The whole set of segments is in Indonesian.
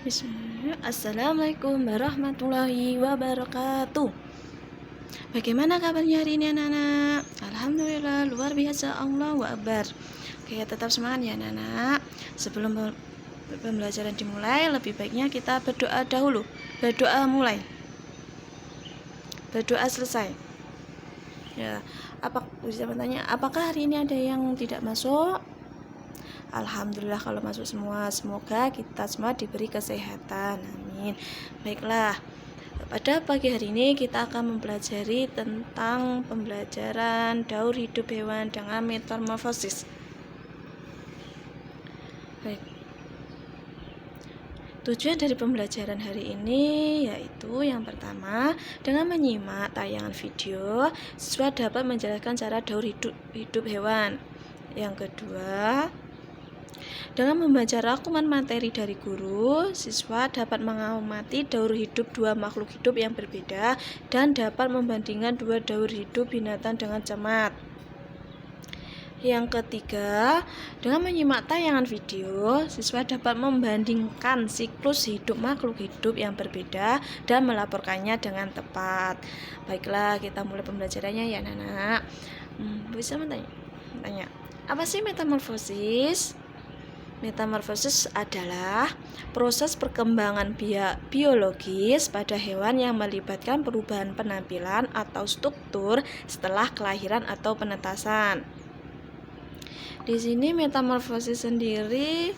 Bismillah. Assalamualaikum warahmatullahi wabarakatuh. Bagaimana kabarnya hari ini anak-anak? Alhamdulillah luar biasa, Allahu Akbar. Oke, tetap semangat ya anak-anak. Sebelum pembelajaran dimulai, lebih baiknya kita berdoa dahulu. Berdoa mulai, berdoa selesai. Ya, bisa bertanya, apakah hari ini ada yang tidak masuk? Alhamdulillah kalau masuk semua. Semoga kita semua diberi kesehatan. Amin. Baiklah, pada pagi hari ini kita akan mempelajari tentang pembelajaran daur hidup hewan dengan metamorfosis. Baik. Tujuan dari pembelajaran hari ini yaitu yang pertama, dengan menyimak tayangan video, siswa dapat menjelaskan cara daur hidup hewan. Yang kedua, dengan membaca rangkuman materi dari guru, siswa dapat mengamati daur hidup dua makhluk hidup yang berbeda dan dapat membandingkan dua daur hidup binatang dengan cermat. Yang ketiga, dengan menyimak tayangan video, siswa dapat membandingkan siklus hidup makhluk hidup yang berbeda dan melaporkannya dengan tepat. Baiklah, kita mulai pembelajarannya ya anak-anak. Bisa bertanya, apa sih metamorfosis? Metamorfosis adalah proses perkembangan biologis pada hewan yang melibatkan perubahan penampilan atau struktur setelah kelahiran atau penetasan. Di sini metamorfosis sendiri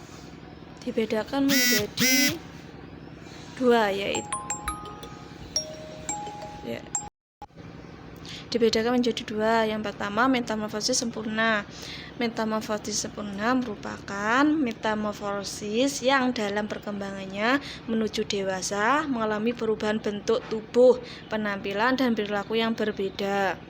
dibedakan menjadi dua, yaitu dibedakan menjadi dua. Yang pertama, metamorfosis sempurna. Metamorfosis sempurna merupakan metamorfosis yang dalam perkembangannya menuju dewasa mengalami perubahan bentuk tubuh, penampilan, dan perilaku yang berbeda.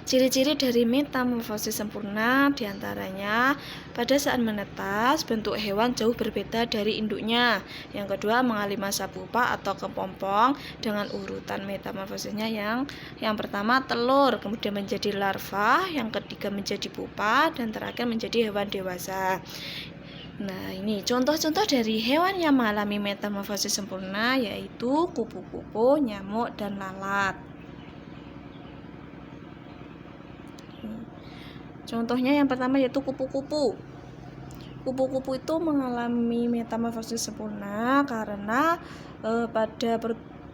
Ciri-ciri dari metamorfosis sempurna diantaranya pada saat menetas, bentuk hewan jauh berbeda dari induknya. Yang kedua, mengalami masa pupa atau kepompong dengan urutan metamorfosisnya yang pertama telur, kemudian menjadi larva, yang ketiga menjadi pupa, dan terakhir menjadi hewan dewasa. Nah, ini contoh-contoh dari hewan yang mengalami metamorfosis sempurna yaitu kupu-kupu, nyamuk, dan lalat. Contohnya yang pertama yaitu kupu-kupu. Kupu-kupu itu mengalami metamorfosis sempurna karena pada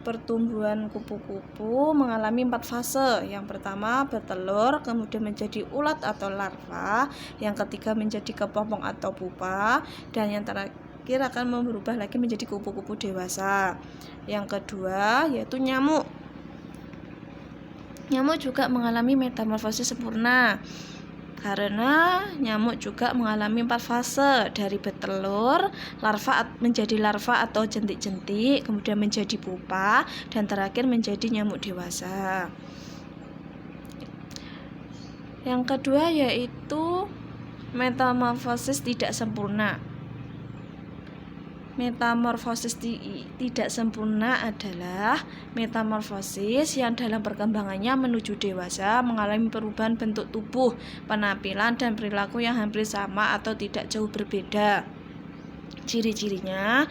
pertumbuhan kupu-kupu mengalami 4 fase. Yang pertama bertelur, kemudian menjadi ulat atau larva, yang ketiga menjadi kepompong atau pupa, dan yang terakhir akan berubah lagi menjadi kupu-kupu dewasa. Yang kedua yaitu nyamuk. Nyamuk juga mengalami metamorfosis sempurna karena nyamuk juga mengalami 4 fase, dari bertelur, menjadi larva atau jentik-jentik, kemudian menjadi pupa, dan terakhir menjadi nyamuk dewasa. Yang kedua yaitu metamorfosis tidak sempurna. Metamorfosis tidak sempurna adalah metamorfosis yang dalam perkembangannya menuju dewasa mengalami perubahan bentuk tubuh, penampilan, dan perilaku yang hampir sama atau tidak jauh berbeda. Ciri-cirinya,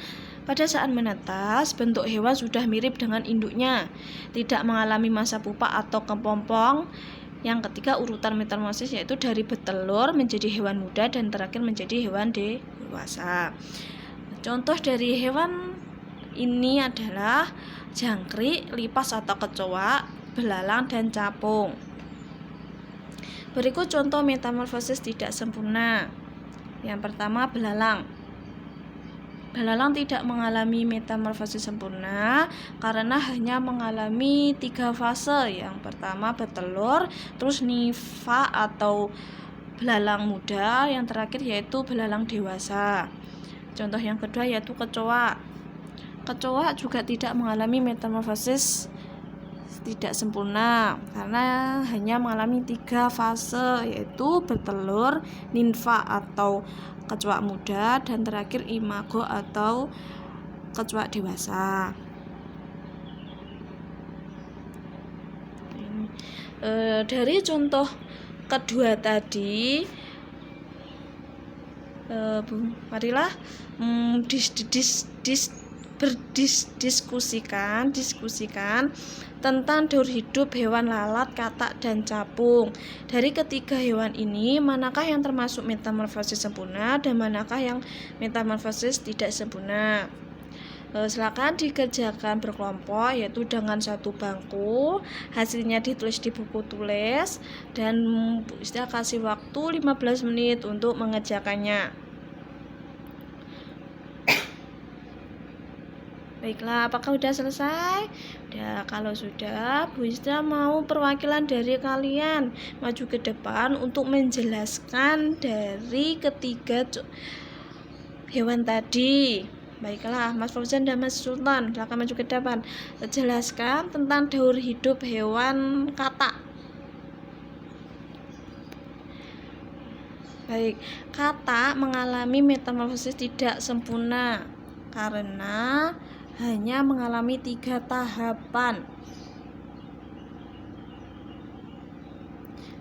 pada saat menetas, bentuk hewan sudah mirip dengan induknya, tidak mengalami masa pupa atau kepompong. Yang ketiga, urutan metamorfosis yaitu dari bertelur menjadi hewan muda dan terakhir menjadi hewan dewasa. Contoh dari hewan ini adalah jangkrik, lipas atau kecoa, belalang, dan capung. Berikut contoh metamorfosis tidak sempurna. Yang pertama, belalang. Belalang tidak mengalami metamorfosis sempurna karena hanya mengalami 3 fase. Yang pertama bertelur, terus nifa atau belalang muda, yang terakhir yaitu belalang dewasa. Contoh yang kedua yaitu kecoa. Kecoa juga tidak mengalami metamorfosis tidak sempurna karena hanya mengalami 3 fase, yaitu bertelur, ninfa atau kecoa muda, dan terakhir imago atau kecoa dewasa. Dari contoh kedua tadi, Marilah diskusikan tentang daur hidup hewan lalat, katak, dan capung. Dari ketiga hewan ini, manakah yang termasuk metamorfosis sempurna dan manakah yang metamorfosis tidak sempurna? Silakan dikerjakan berkelompok, yaitu dengan satu bangku. Hasilnya ditulis di buku tulis dan kita kasih waktu 15 menit untuk mengerjakannya. Baiklah, apakah sudah selesai? Udah, kalau sudah, Bu Istra mau perwakilan dari kalian maju ke depan untuk menjelaskan dari ketiga hewan tadi. Baiklah, Mas Fauzan dan Mas Sultan, silakan maju ke depan. Jelaskan tentang daur hidup hewan katak. Baik, katak mengalami metamorfosis tidak sempurna karena hanya mengalami 3 tahapan.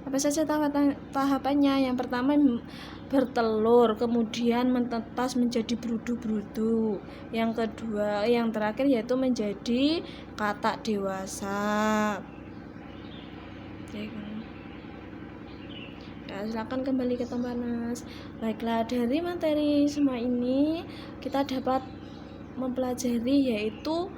Apa saja tahapannya? Yang pertama bertelur, kemudian menetas menjadi brudu-brudu. Yang kedua, yang terakhir yaitu menjadi katak dewasa. Ya, silakan kembali ke tempat Mas. Baiklah, dari materi semua ini kita dapat mempelajari yaitu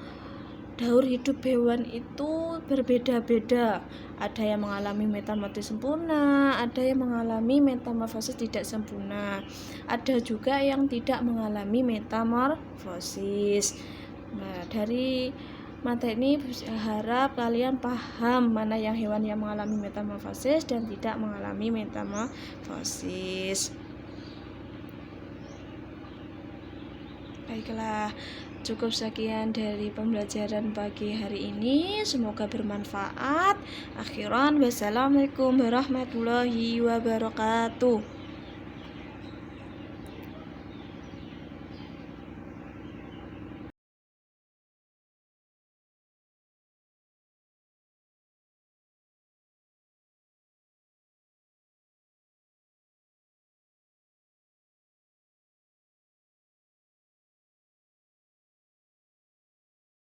daur hidup hewan itu berbeda-beda. Ada yang mengalami metamorfosis sempurna, ada yang mengalami metamorfosis tidak sempurna, ada juga yang tidak mengalami metamorfosis. Nah, dari materi ini harap kalian paham mana yang hewan yang mengalami metamorfosis dan tidak mengalami metamorfosis. Baiklah, cukup sekian dari pembelajaran pagi hari ini. Semoga bermanfaat. Akhiran, wassalamualaikum warahmatullahi wabarakatuh.